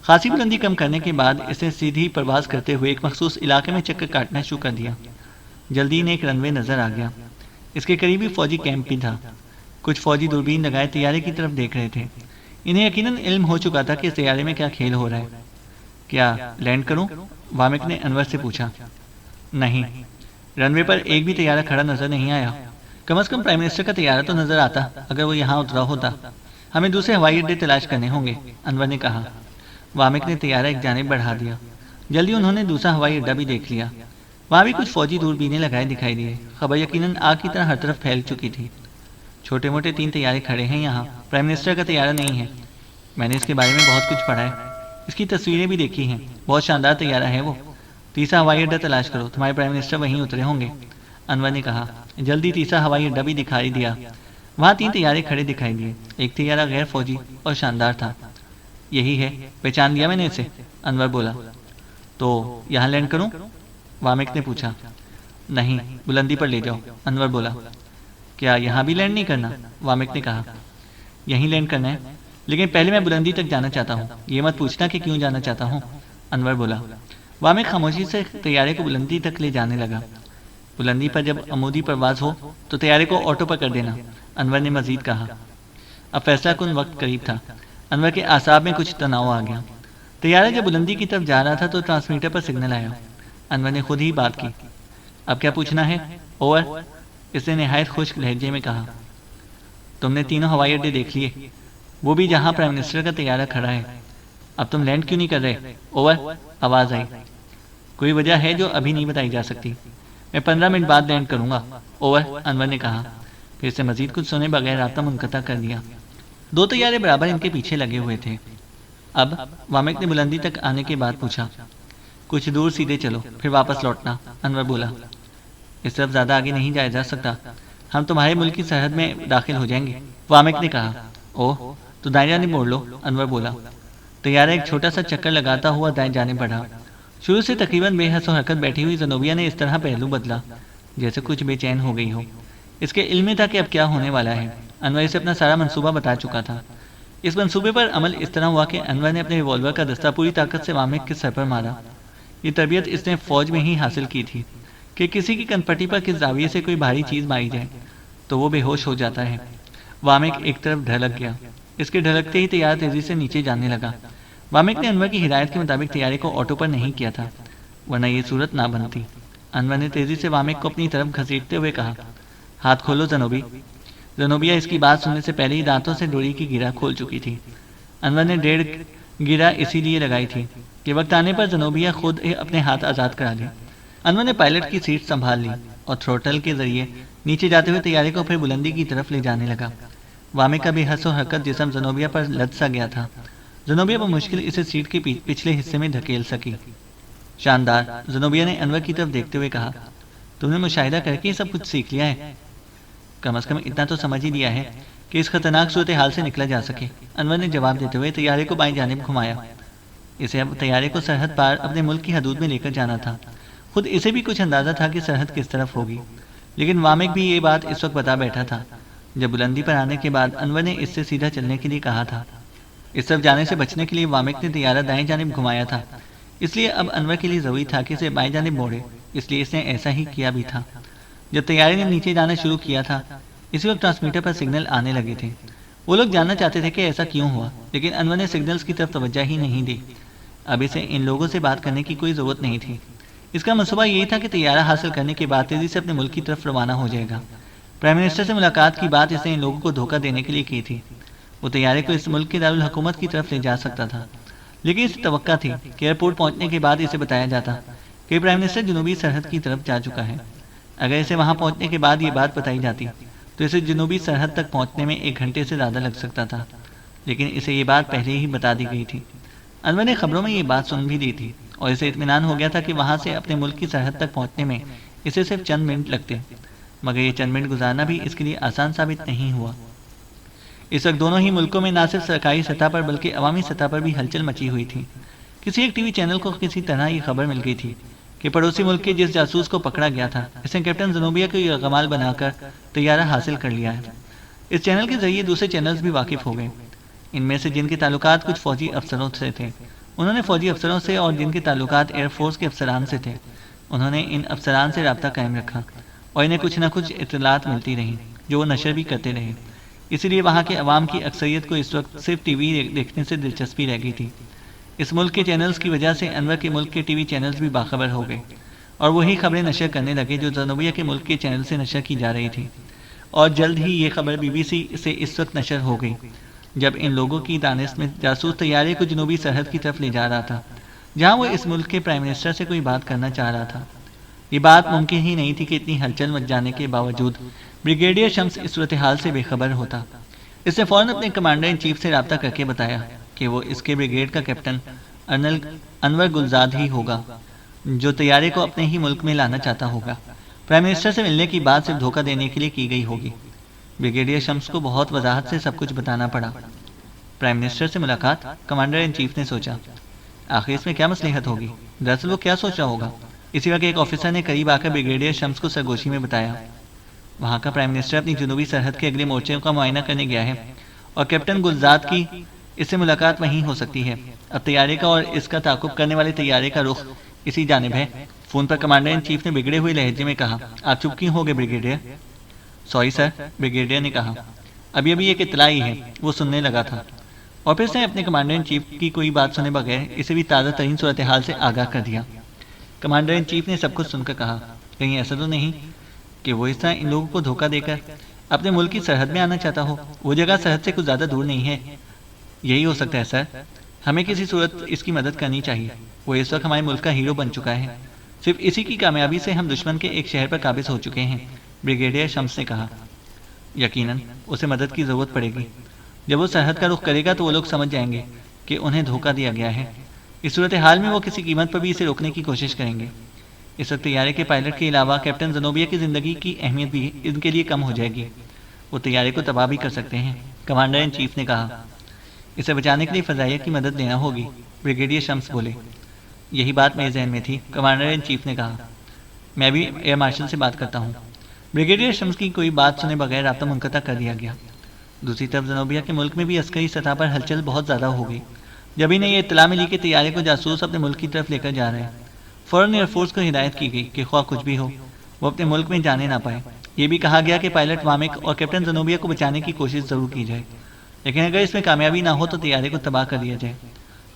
خاصی بلندی کم کرنے کے بعد اس نے سیدھی پرواز کرتے ہوئے ایک مخصوص علاقے میں چکر کاٹنا شروع کر دیا۔ جلدی انہیں ایک رن وے نظر آ گیا۔ اس کے قریب ہی فوجی کیمپ بھی تھا۔ کچھ فوجی دوربین لگائے طیارے کی طرف دیکھ رہے تھے۔ انہیں یقیناً علم ہو چکا تھا کہ اس طیارے میں کیا کھیل ہو رہا ہے۔ کیا لینڈ کروں؟ وامک نے انور سے پوچھا۔ نہیں، رن وے پر ایک بھی طیارہ کھڑا نظر نہیں آیا۔ کم از کم پرائم منسٹر کا طیارہ تو نظر آتا اگر وہ یہاں اترا ہوتا۔ ہمیں دوسرے ہوائی اڈے تلاش کرنے ہوں گے، انور نے کہا۔ وامک نے طیارہ ایک جانب بڑھا دیا۔ جلدی انہوں نے دوسرا ہوائی اڈہ بھی دیکھ لیا۔ وہاں بھی کچھ فوجی دوربینیں لگائے دکھائی دیے۔ خبر یقیناً آگ کی طرح ہر طرف پھیل چکی تھی۔ چھوٹے موٹے 3 طیارے کھڑے ہیں یہاں، پرائم منسٹر کا طیارہ نہیں ہے۔ میں نے اس کے بارے میں بہت کچھ پڑھا ہے، اس کی تصویریں بھی دیکھی ہیں۔ بہت شاندار طیارہ ہے وہ۔ تیسرا ہوائی اڈہ تلاش کرو، تمہارے پرائم منسٹر وہیں اترے ہوں گے، انور نے کہا۔ جلدی تیسرا ہوائی اڈہ بھی دکھائی دیا۔ وہاں 3 طیارے کھڑے دکھائی دیے۔ ایک طیارہ غیر فوجی اور شاندار تھا۔ یہی ہے، پہچان لیا میں نے اسے، انور بولا۔ تو یہاں لینڈ کروں؟ وامک نے پوچھا۔ نہیں، بلندی پر لے جاؤ، انور بولا۔ کیا یہاں بھی لینڈ نہیں کرنا؟ وامک نے کہا۔ یہیں لینڈ کرنا ہے، لیکن پہلے میں بلندی تک جانا چاہتا ہوں۔ یہ مت پوچھنا کہ کیوں جانا چاہتا ہوں، انور بولا۔ وامک خاموشی سے طیارے کو بلندی تک لے جانے لگا۔ بلندی پر جب عمودی پرواز ہو تو طیارے کو آٹو پر کر دینا، انور نے مزید کہا۔ اب فیصلہ کن وقت قریب تھا۔ انور کے اعصاب میں کچھ تناؤ آ گیا۔ طیارہ جب بلندی کی طرف جا رہا تھا تو ٹرانسمیٹر پر سگنل آیا۔ انور نے خود ہی بات کی۔ اب کیا پوچھنا ہے؟ اوور، اس نے نہایت خشک لہجے میں کہا۔ تم نے تینوں ہوائی اڈے دیکھ لیے، وہ بھی جہاں پرائم منسٹر کا طیارہ کھڑا ہے۔ اب تم لینڈ کیوں نہیں کر رہے؟ اوور، آواز آئی۔ کوئی وجہ ہے جو ابھی نہیں بتائی جا سکتی۔ میں 15 منٹ بعد لینڈ کروں گا، اوور، انور نے کہا۔ پھر سے مزید کچھ سنے بغیر رابطہ منقطع کر دیا۔ 2 طیارے برابر ان کے پیچھے لگے ہوئے تھے۔ اب وامک نے بلندی تک آنے کے بعد پوچھا۔ کچھ دور سیدھے چلو، پھر واپس لوٹنا، انور بولا۔ اس طرف زیادہ آگے نہیں جایا جا سکتا، ہم تمہارے ملک کی سرحد میں داخل ہو جائیں گے، وامک نے کہا۔ اوہ، تو دائیں جانب موڑ لو، انور بولا۔ طیارہ ایک چھوٹا سا چکر لگاتا ہوا دائیں جانب بڑھا۔ شروع سے تقریباً بے حس و حرکت بیٹھی ہوئی زنوبیہ نے اس طرح پہلو بدلا جیسے کچھ بے چین ہو گئی ہو۔ اس کے علم میں تھا کہ اب کیا ہونے والا ہے۔ انور اسے اپنا سارا منصوبہ بتا چکا تھا۔ اس منصوبے پر عمل اس طرح ہوا کہ انور نے اپنے ریوالور کا دستہ پوری طاقت سے وامک کے سر پر مارا۔ یہ تربیت اس نے فوج میں ہی حاصل کی تھی کہ کسی کی کنپٹی پر کس زاویے سے کوئی بھاری چیز ماری جائے تو وہ بے ہوش ہو جاتا ہے۔ وامک ایک طرف ڈھلک گیا۔ اس کے ڈھلکتے ہی طیارہ تیزی سے نیچے جانے لگا۔ وامک نے انور کی ہدایت کے مطابق طیارے کو آٹو پر نہیں کیا تھا، ورنہ یہ صورت نہ بنتی۔ انور نے تیزی سے وامک کو اپنی طرف گھسیٹتے ہوئے کہا، ہاتھ کھولو زنوبی۔ زنوبیہ اس کی بات سننے سے پہلے ہی دانتوں سے ڈوری کی گرہ کھول چکی تھی۔ انور نے 1.5 گرہ اسی لیے لگائی تھی کہ وقت آنے پر زنوبیہ خود اپنے ہاتھ آزاد کرا لے۔ انور نے پائلٹ کی سیٹ سنبھال لی اور تھروٹل کے ذریعے نیچے جاتے ہوئے طیارے کو پھر بلندی کی طرف لے جانے لگا۔ وامک کا بے حس و حرکت جسم زنوبیہ پر لد سا گیا تھا۔ زنوبیہ بمشکل اسے سیٹ کے پچھلے حصے میں دھکیل سکی۔ شاندار، زنوبیہ نے انور کی طرف دیکھتے ہوئے کہا۔ تم نے مشاہدہ کر کے یہ سب کچھ سیکھ لیا ہے؟ کم از کم اتنا تو سمجھ ہی لیا ہے کہ اس خطرناک صورتحال سے نکلا جا سکے، انور نے جواب دیتے ہوئے طیارے کو بائیں جانب گھمایا۔ اسے اب طیارے کو سرحد پار اپنے ملک کی حدود میں لے کر جانا تھا۔ خود اسے بھی کچھ اندازہ تھا کہ سرحد کس طرف ہوگی، لیکن وامک بھی یہ بات اس وقت بتا بیٹھا تھا جب بلندی پر آنے کے بعد انور نے اس سے سیدھا چلنے کے لیے کہا تھا۔ اس طرف جانے سے بچنے کے لیے وامک نے طیارہ دائیں جانب گھمایا تھا، اس لیے اب انور کے لیے ضروری تھا کہ اسے بائیں جانب موڑے، اس لیے اس نے ایسا ہی کیا بھی تھا۔ جب طیارے نے نیچے جانا شروع کیا تھا اسی وقت ٹرانسمیٹر پر سگنل آنے لگے تھے۔ وہ لوگ جاننا چاہتے تھے کہ ایسا کیوں ہوا، لیکن انور نے سگنلز کی طرف توجہ ہی نہیں دی۔ اب اسے ان لوگوں سے بات کرنے کی کوئی ضرورت نہیں تھی۔ اس کا منصوبہ یہی تھا کہ طیارہ حاصل کرنے کے بعد تیزی سے اپنے ملک کی طرف روانہ ہو جائے گا۔ پرائم منسٹر سے ملاقات کی بات اس نے ان لوگوں کو دھوکہ دینے کے لیے کی تھی۔ وہ طیارے کو اس ملک کے دارالحکومت کی طرف لے جا سکتا تھا، لیکن اسے توقع تھی کہ ایئرپورٹ پہنچنے کے بعد اسے بتایا جاتا کہ پرائم منسٹر جنوبی سرحد کی طرف جا چکا ہے۔ اگر اسے وہاں پہنچنے کے بعد یہ بات بتائی جاتی تو اسے جنوبی سرحد تک پہنچنے میں 1 گھنٹے سے زیادہ لگ سکتا تھا، لیکن اسے یہ بات پہلے ہی بتا دی گئی تھی۔ انور نے خبروں میں یہ بات سن بھی دی تھی اور اسے اطمینان ہو گیا تھا کہ وہاں سے اپنے ملک کی سرحد تک پہنچنے میں اسے صرف چند منٹ لگتے، مگر یہ چند منٹ گزارنا بھی اس کے لیے آسان ثابت نہیں ہوا۔ اس وقت دونوں ہی ملکوں میں نہ صرف سرکاری سطح پر بلکہ عوامی سطح پر بھی ہلچل مچی ہوئی تھی۔ کسی ایک ٹی وی چینل کو کسی طرح یہ خبر مل گئی تھی کہ پڑوسی ملک کے جس جاسوس کو پکڑا گیا تھا اس نے کیپٹن زنوبیا کو یرغمال بنا کر طیارہ حاصل کر لیا ہے۔ اس چینل کے ذریعے دوسرے چینلز بھی واقف ہو گئے، ان میں سے جن کے تعلقات کچھ فوجی افسروں سے تھے۔ انہوں نے فوجی افسروں سے اور جن کے تعلقات ایئر فورس کے افسران سے تھے، انہوں نے ان افسران سے رابطہ قائم رکھا اور انہیں کچھ نہ کچھ اطلاعات ملتی رہیں جو وہ نشر بھی کرتے رہے۔ اسی لیے وہاں کے عوام کی اکثریت کو اس وقت صرف ٹی وی دیکھنے سے دلچسپی رہ گئی تھی۔ اس ملک کے چینلز کی وجہ سے انور کے ملک کے ٹی وی چینلز بھی باخبر ہو گئے اور وہی خبریں نشر کرنے لگے جو جنوبیہ کے ملک کے چینل سے نشر کی جا رہی تھی، اور جلد ہی یہ خبر بی بی سی سے اس وقت نشر ہو گئی جب ان لوگوں کی دانست میں جاسوس طیارے کو جنوبی سرحد کی طرف لے جا رہا تھا جہاں وہ اس ملک کے پرائم منسٹر سے کوئی بات کرنا چاہ رہا تھا۔ یہ بات ممکن ہی نہیں تھی کہ اتنی ہلچل مچ جانے کے باوجود بریگیڈیئر شمس اس صورتحال سے بے خبر ہوتا۔ اس نے فوراً اپنے کمانڈر ان چیف سے رابطہ کر کے بتایا کہ وہ اس کے بریگیڈ کا کیپٹن انور گلزاد ہی ہوگا جو طیارے کو اپنے ہی ملک میں لانا چاہتا ہوگا۔ پرائم منسٹر سے ملنے کی بات صرف دھوکہ دینے کے لیے کی گئی ہوگی۔ بریگیڈیئر شمس کو بہت وضاحت سے سب کچھ بتانا پڑا۔ پرائم منسٹر سے ملاقات، کمانڈر ان چیف نے سوچا، آخر اس میں کیا مصلحت ہوگی؟ دراصل وہ کیا سوچ رہا ہوگا؟ اسی وقت ایک آفیسر نے قریب آ کر بریگیڈیئر شمس کو سرگوشی میں بتایا، وہاں کا پرائم منسٹر اپنی جنوبی سرحد کے اگلے مورچے کا معائنہ کرنے گیا ہے اور کیپٹن گلزاد کی اس سے ملاقات وہیں ہو سکتی ہے۔ اب طیارے کا اور اس کا تعاقب کرنے والے طیارے کا رخ اسی جانب ہے۔ Phone per commander in chief نے بگڑے ہوئے لہجے میں کہا، آپ چپ کیوں ہو گئے بریگیڈیئر؟ سوری سر، بریگیڈیئر نے کہا، ابھی ایک اطلاع ہی ہے۔ وہ سننے لگا تھا اور پھر سے اپنے کمانڈر ان چیف کی کوئی بات سنے بغیر اسے بھی تازہ ترین صورتحال سے آگاہ کر دیا۔ کمانڈر ان چیف نے سب کچھ سن کر کہا، کہیں ایسا تو نہیں کہ وہ اس طرح ان لوگوں کو دھوکہ دے کر اپنے ملک کی سرحد میں آنا چاہتا ہو؟ وہ جگہ سرحد سے کچھ زیادہ دور نہیں ہے۔ یہی ہو سکتا ہے سر، ہمیں کسی صورت اس کی مدد کرنی چاہیے۔ وہ اس وقت ہمارے ملک کا ہیرو بن چکا ہے، صرف اسی کی کامیابی سے ہم دشمن کے ایک شہر پر قابض ہو چکے ہیں، بریگیڈیئر شمس نے کہا۔ یقیناً اسے مدد کی ضرورت پڑے گی۔ جب وہ سرحد کا رخ کرے گا تو وہ لوگ سمجھ جائیں گے کہ انہیں دھوکہ دیا گیا ہے۔ اس صورتحال میں وہ کسی قیمت پر بھی اسے روکنے کی کوشش کریں گے۔ اس وقت طیارے کے پائلٹ کے علاوہ کیپٹن زنوبیا کی زندگی کی اہمیت بھی ان کے لیے کم ہو جائے گی۔ وہ طیارے کو تباہ بھی کر سکتے ہیں، کمانڈر ان چیف نے کہا۔ اسے بچانے کے لیے فضائیہ کی مدد لینا ہوگی، بریگیڈیئر شمس بولے۔ یہی بات میرے ذہن میں تھی، کمانڈر ان چیف نے کہا۔ میں بھی ایئر مارشل سے بات کرتا ہوں۔ بریگیڈیئر شمس کی کوئی بات سنے بغیر رابطہ منقطع کر دیا گیا۔ دوسری طرف زنوبیا کے ملک میں بھی عسکری سطح پر ہلچل بہت زیادہ ہو گئی جب انہیں یہ اطلاع ملی کہ طیارے کو جاسوس اپنے ملک کی طرف لے کر جا رہے ہیں۔ فوراً ایئر فورس کو ہدایت کی گئی کہ خواہ کچھ بھی ہو وہ اپنے ملک میں جانے نہ پائے۔ یہ بھی کہا گیا کہ پائلٹ وامک اور کیپٹن زنوبیا کو بچانے کی کوشش ضرور کی جائے، لیکن اگر اس میں کامیابی نہ ہو تو طیارے کو تباہ کر دیا جائے۔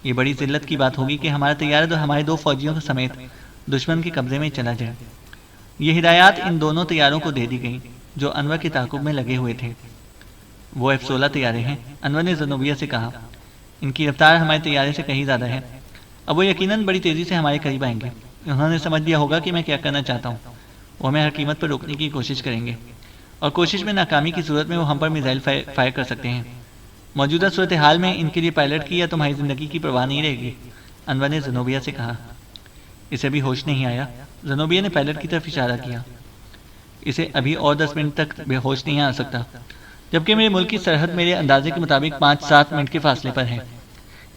یہ بڑی ذلت کی بات ہوگی کہ ہمارا طیارہ ہمارے 2 فوجیوں سمیت دشمن کے قبضے میں چلا جائے۔ یہ ہدایات ان دونوں طیاروں کو دے دی گئیں جو انور کے تعاقب میں لگے ہوئے تھے۔ وہ F-16 طیارے ہیں، انور نے زنوبیا سے کہا۔ ان کی رفتار ہمارے طیارے سے کہیں زیادہ ہے۔ اب وہ یقیناً بڑی تیزی سے ہمارے قریب آئیں گے۔ انہوں نے سمجھ لیا ہوگا کہ میں کیا کرنا چاہتا ہوں۔ وہ ہمیں ہر قیمت پر روکنے کی کوشش کریں گے اور کوشش میں ناکامی کی صورت میں وہ ہم پر میزائل فائر کر سکتے ہیں۔ موجودہ صورتحال میں ان کے لیے پائلٹ کی یا تمہاری زندگی کی پرواہ نہیں رہے گی، انور نے زنوبیا سے کہا۔ اسے ابھی ہوش نہیں آیا، زنوبیا نے پائلٹ کی طرف اشارہ کیا۔ اسے ابھی اور 10 منٹ تک بے ہوش نہیں آ سکتا، جبکہ میرے ملک کی سرحد میرے اندازے کے مطابق 5-7 منٹ کے فاصلے پر ہے۔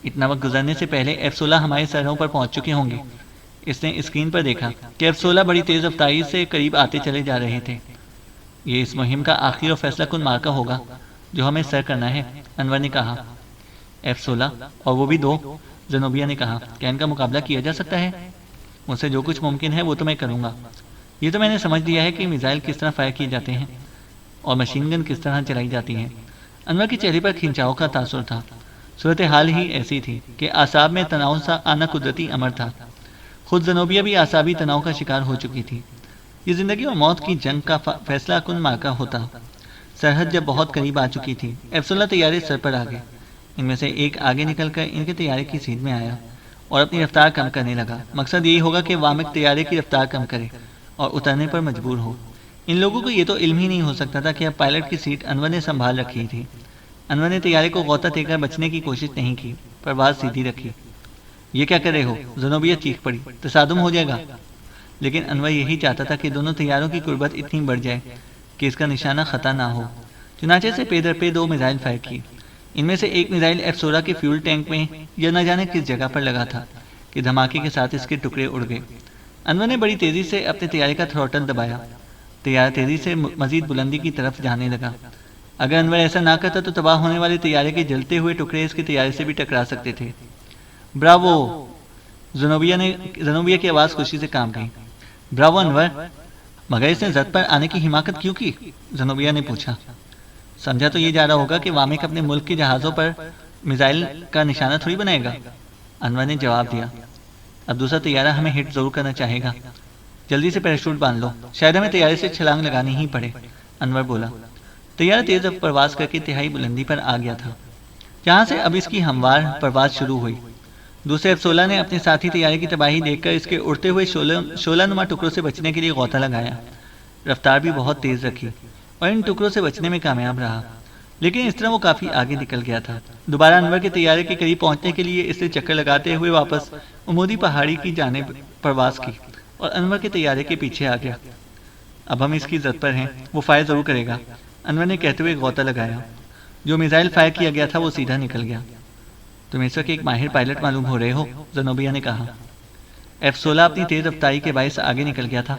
اتنا وقت گزرنے سے پہلے F-16 ہمارے سرحدوں پر پہنچ چکے ہوں گے۔ اس نے اسکرین پر دیکھا کہ F-16 بڑی تیز رفتاری سے قریب آتے چلے جا رہے تھے۔ یہ اس مہم کا آخری اور فیصلہ کن مارکہ ہوگا جو ہمیں سر کرنا ہے، انور نے کہا۔ F-16 اور وہ بھی 2، زنوبیا نے کہا۔ کیا ان کا مقابلہ کیا جا سکتا ہے؟ مجھ سے جو کچھ ممکن ہے وہ تو میں کروں گا۔ یہ تو میں نے سمجھ لیا ہے کہ میزائل کس طرح فائر کیے جاتے ہیں اور مشین گن کس طرح چلائی جاتی ہیں۔ انور کے چہرے پر کھنچاؤ کا تاثر تھا۔ صورتحال ہی ایسی تھی کہ اعصاب میں تناؤ سا آنا قدرتی امر تھا۔ خود زنوبیہ بھی اعصابی تناؤ کا شکار ہو چکی تھی۔ یہ زندگی اور موت کی جنگ کا فیصلہ کن معرکہ ہوتا۔ سرحد جب بہت قریب آ چکی تھی، F-16 طیارے سر پر آ گئے۔ ان میں سے ایک آگے نکل کر ان کے طیارے کی سیدھ میں آیا اور اپنی رفتار کم کرنے لگا۔ مقصد یہی ہوگا کہ وامق طیارے کی رفتار کم کرے اور اترنے پر مجبور ہو۔ ان لوگوں کو یہ تو علم ہی نہیں ہو سکتا تھا کہ اب پائلٹ کی سیٹ انور نے سنبھال رکھی تھی۔ انور نے طیارے کو غوطہ دے کر بچنے کی کوشش نہیں کی، پرواز سیدھی رکھی۔ یہ کیا کر رہے ہو؟ زنوبیہ چیخ پڑی۔ تصادم ہو جائے گا۔ لیکن انور یہی چاہتا تھا کہ دونوں طیاروں کی قربت اتنی بڑھ جائے کہ اس کا نشانہ خطا نہ ہو۔ چنانچہ سے پے در پے 2 میزائل فائر کیے۔ ان میں سے ایک میزائل F-16 کے فیول ٹینک میں یا نہ جانے کس جگہ پر لگا تھا کہ دھماکے کے ساتھ اس کے ٹکڑے اڑ گئے۔ انور نے بڑی تیزی سے اپنے طیارے کا تھروٹل دبایا۔ طیارہ تیزی سے مزید بلندی کی طرف جانے لگا۔ اگر انور ایسا نہ کرتا تو تباہ ہونے والے طیارے کے جلتے ہوئے ٹکڑے اس کے طیارے سے بھی ٹکرا سکتے تھے۔ براوو! زنوبیہ کی آواز خوشی سے کام گئی۔ براوو انور! مگر اس نے زد پر آنے کی حماقت کیوں کی؟ زنوبیہ نے پوچھا۔ سمجھا تو یہ جا رہا ہوگا کہ وامق اپنے ملک کے جہازوں پر میزائل کا نشانہ تھوڑی بنائے گا۔ انور نے جواب دیا۔ اب دوسرا طیارہ ہمیں ہٹ ضرور کرنا چاہے گا۔ جلدی سے پیراشوٹ باندھ لو، شاید ہمیں طیارے سے چھلانگ لگانی ہی پڑے، انور بولا۔ طیارہ تیز پرواز کر کے انتہائی بلندی پر آ گیا تھا، جہاں سے اب اس کی ہموار پرواز شروع ہوئی۔ دوسرے F-16 نے اپنے ساتھی طیارے کی تباہی دیکھ کر اس کے اڑتے ہوئے شعلہ نما ٹکڑوں سے بچنے کے لیے غوطہ لگایا۔ رفتار بھی بہت تیز رکھی اور ان ٹکڑوں سے بچنے میں کامیاب رہا، لیکن اس طرح وہ کافی آگے نکل گیا تھا۔ دوبارہ انور کے طیارے کے قریب پہنچنے کے لیے اس نے چکر لگاتے ہوئے واپس عمودی پہاڑی کی جانب پرواز کی اور انور کے طیارے کے پیچھے آ گیا۔ اب ہم اس کی زد پر ہیں، وہ فائر ضرور کرے گا، انور نے کہتے ہوئے غوطہ لگایا۔ جو میزائل فائر کیا گیا تھا وہ سیدھا نکل گیا۔ تم اس وقت ایک ماہر پائلٹ معلوم ہو رہے ہو، زنوبیہ نے کہا۔ F-16 اپنی تیز رفتاری کے باعث آگے نکل گیا تھا،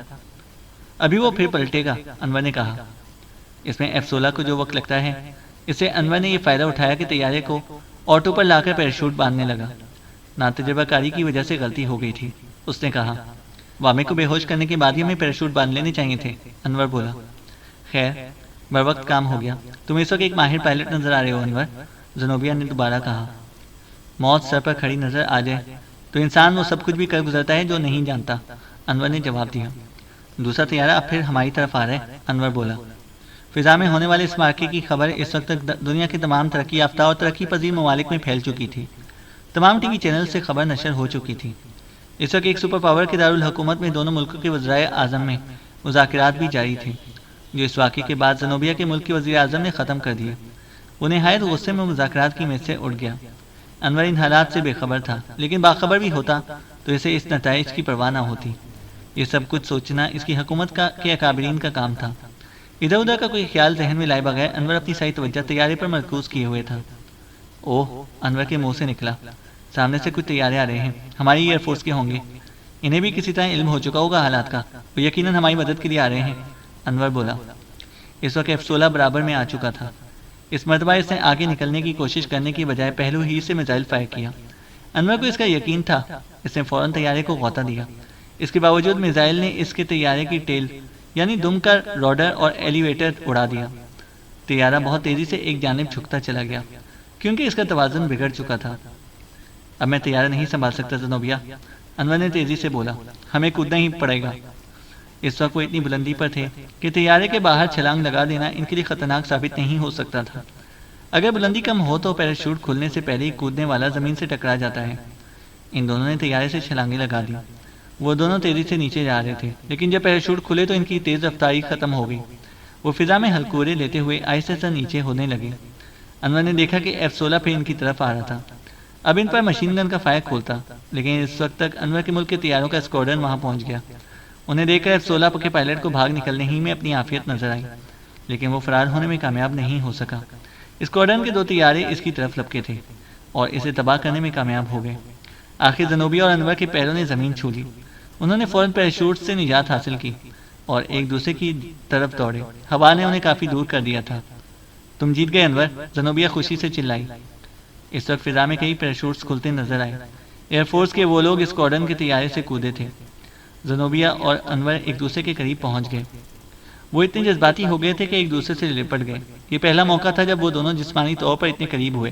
ابھی وہ پھر پلٹے گا، انور نے کہا۔ اس میں F-16 کو جو وقت لگتا ہے، اس سے انور نے یہ فائدہ اٹھایا کہ طیارے کو آٹو پر لا کر پیراشوٹ باندھنے لگا۔ ناتجربہ کاری کی وجہ سے غلطی ہو گئی تھی، اس نے کہا۔ وامق کو بے ہوش کرنے کے بعد ہی ہمیں پیراشوٹ باندھ لینے چاہیے تھے، انور بولا۔ خیر، بروقت کام ہو گیا۔ تم اس وقت ایک ماہر پائلٹ نظر آ رہے ہو انور، زنوبیہ نے دوبارہ کہا۔ موت سر پر کھڑی نظر آ جائے تو انسان وہ سب کچھ بھی کر گزرتا ہے جو نہیں جانتا، انور نے جواب دیا۔ دوسرا طیارہ اب پھر ہماری طرف آ رہا ہے، انور بولا۔ فضا میں ہونے والے اس معرکے کی خبر اس وقت تک دنیا کے تمام ترقی یافتہ اور ترقی پذیر ممالک میں پھیل چکی تھی۔ تمام ٹی وی چینل سے خبر نشر ہو چکی تھی۔ اس وقت ایک سپر پاور کے دارالحکومت میں دونوں ملکوں کے وزرائے اعظم میں مذاکرات بھی جاری تھے، جو اس واقعے کے بعد زنوبیہ کے ملک کے وزیر اعظم نے ختم کر دیے۔ وہ نہایت غصے میں مذاکرات کی میز سے اٹھ گیا۔ انور ان حالات سے بے خبر تھا، لیکن باخبر بھی ہوتا تو اسے اس نتائج کی پرواہ نہ ہوتی۔ یہ سب کچھ سوچنا اس کی حکومت کے اکابرین کا کام تھا۔ ادھر ادھر کا کوئی خیال ذہن میں لائے بغیر انور اپنی ساری توجہ طیارے پر مرکوز کیے ہوئے تھا۔ اوہ، انور کے منہ سے نکلا، سامنے سے کچھ طیارے آ رہے ہیں، ہماری ایئر فورس کے ہوں گے۔ انہیں بھی کسی طرح علم ہو چکا ہوگا حالات کا، وہ یقیناً ہماری مدد کے لیے آ رہے ہیں، انور بولا۔ اس وقت F-16 برابر میں آ چکا تھا۔ اس مرتبہ اس نے آگے نکلنے کی کوشش کرنے کی بجائے پہلو ہی سے میزائل فائر کیا۔ انور کو اس کا یقین تھا، اس نے فوراً طیارے کو غوطہ دیا۔ اس کے باوجود میزائل نے اس کے طیارے کی ٹیل یعنی دم کا روڈر اور ایلیویٹر اڑا دیا۔ طیارہ بہت تیزی سے ایک جانب جھکتا چلا گیا، کیونکہ اس کا توازن بگڑ چکا تھا۔ اب میں طیارہ نہیں سنبھال سکتا زنوبیہ، انور نے تیزی سے بولا، ہمیں کودنا ہی پڑے گا۔ اس وقت وہ اتنی بلندی پر تھے کہ طیارے کے باہر چھلانگ لگا دینا ان کے لیے خطرناک ثابت نہیں ہو سکتا تھا۔ اگر بلندی کم ہو تو پیراشوٹ کھلنے سے پہلے ہی کودنے والا زمین سے ٹکرا جاتا ہے۔ ان دونوں نے طیارے سے چھلانگیں لگا دی۔ وہ دونوں تیزی سے نیچے جا رہے تھے، لیکن جب پیراشوٹ کھلے تو ان کی تیز رفتاری ختم ہو گئی۔ وہ فضا میں ہلکورے لیتے ہوئے آہستہ سے نیچے ہونے لگے۔ انور نے دیکھا کہ F-16 پھر ان کی طرف آ رہا تھا۔ اب ان پر مشین گن کا فائر کھولتا، لیکن اس وقت تک انور کے ملک کے طیاروں کا اسکواڈرن وہاں پہنچ گیا۔ انہیں دیکھ کر F-16 کے پائلٹ کو بھاگ نکلنے ہی میں اپنی عافیت نظر آئی، لیکن وہ فرار ہونے میں کامیاب نہیں ہو سکا۔ اسکواڈرن کے 2 طیارے اس کی طرف لپکے تھے اور اسے تباہ کرنے میں کامیاب ہو گئے۔ آخر زنوبیہ اور انور کے پیروں نے زمین چھو لی۔ انہوں نے فوراً پیراشوٹ سے نجات حاصل کی اور ایک دوسرے کی طرف دوڑے۔ ہوا نے انہیں کافی دور کر دیا تھا۔ تم جیت گئے انور، زنوبیہ خوشی سے چلائی۔ اس وقت فضا میں کئی پیراشوٹس کھلتے نظر آئے۔ ایئر فورس کے وہ لوگ اسکواڈرن کے طیارے سے کودے تھے۔ زنوبیہ اور انور ایک دوسرے کے قریب پہنچ گئے۔ وہ اتنے جذباتی ہو گئے تھے کہ ایک دوسرے سے لپٹ گئے۔ یہ پہلا موقع تھا جب وہ دونوں جسمانی طور پر اتنے قریب ہوئے،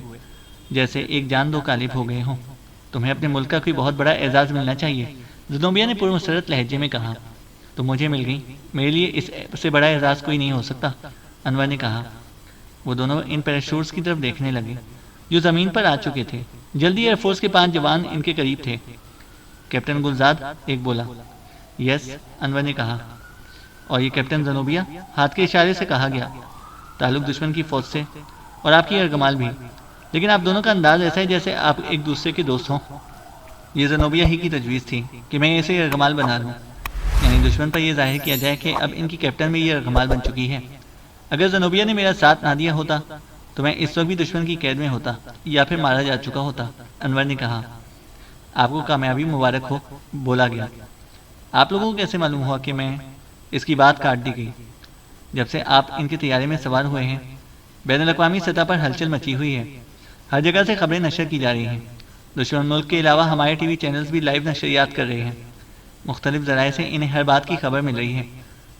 جیسے ایک جان دو قالب ہو گئے ہوں۔ تمہیں اپنے ملک کا کوئی بہت بڑا اعزاز ملنا چاہیے، زنوبیہ نے پرمسرت لہجے میں کہا، تو مجھے مل گئی، میرے لیے اس سے بڑا اعزاز کوئی نہیں ہو سکتا۔ انور نے کہا۔ وہ دونوں ان پیراشوٹس کی طرف دیکھنے لگے جو زمین پر آ چکے تھے۔ جلدی ایئر فورس کے 5 جوان ان کے قریب تھے۔ کیپٹن گلزاد، ایک بولا۔ یس، انور نے کہا۔ اور یہ کیپٹن زنوبیہ؟ ہاتھ کے اشارے سے کہا گیا۔ تعلق دشمن کی فوج سے، اور آپ کی ارگمال بھی، لیکن آپ دونوں کا انداز ایسا ہے جیسے آپ ایک دوسرے کے دوست ہوں۔ یہ زنوبیہ ہی کی تجویز تھی کہ میں اسے ارگمال بنا لوں، یعنی دشمن پر یہ ظاہر کیا جائے کہ اب ان کی کیپٹن میں یہ ارگمال بن چکی ہے۔ اگر زنوبیہ نے میرا ساتھ نہ دیا ہوتا تو میں اس وقت بھی دشمن کی قید میں ہوتا یا پھر مارا جا چکا ہوتا، انور نے کہا۔ آپ کو کامیابی مبارک ہو، بولا گیا۔ آپ لوگوں کو کیسے معلوم ہوا کہ میں؟ اس کی بات کاٹ دی گئی۔ جب سے آپ ان کے طیارے میں سوار ہوئے ہیں، بین الاقوامی سطح پر ہلچل مچی ہوئی ہے، ہر جگہ سے خبریں نشر کی جا رہی ہیں۔ دشمن ملک کے علاوہ ہمارے ٹی وی چینلز بھی لائیو نشریات کر رہے ہیں، مختلف ذرائع سے انہیں ہر بات کی خبر مل رہی ہے،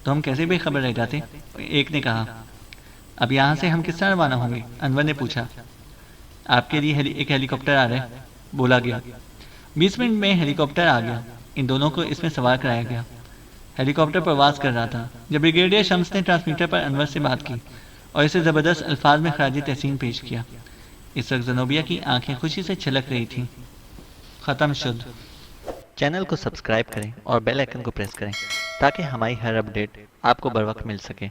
تو ہم کیسے بے خبر رہ جاتے؟ ایک نے کہا۔ اب یہاں سے ہم کس طرح روانہ ہوں گے؟ انور نے پوچھا۔ آپ کے لیے ایک ہیلی کاپٹر آ رہا ہے، بولا گیا۔ 20 منٹ میں ہیلی کاپٹر آ گیا۔ ان دونوں کو اس میں سوار کرایا گیا۔ ہیلی کاپٹر پرواز کر رہا تھا جب بریگیڈیئر شمس نے ٹرانسمیٹر پر انور سے بات کی اور اسے زبردست الفاظ میں خراج تحسین پیش کیا۔ اس وقت زنوبیہ کی آنکھیں خوشی سے چھلک رہی تھیں۔ ختم شد۔ چینل کو سبسکرائب کریں اور بیل آئیکن کو پریس کریں تاکہ ہماری ہر اپڈیٹ آپ کو بر وقت مل سکے۔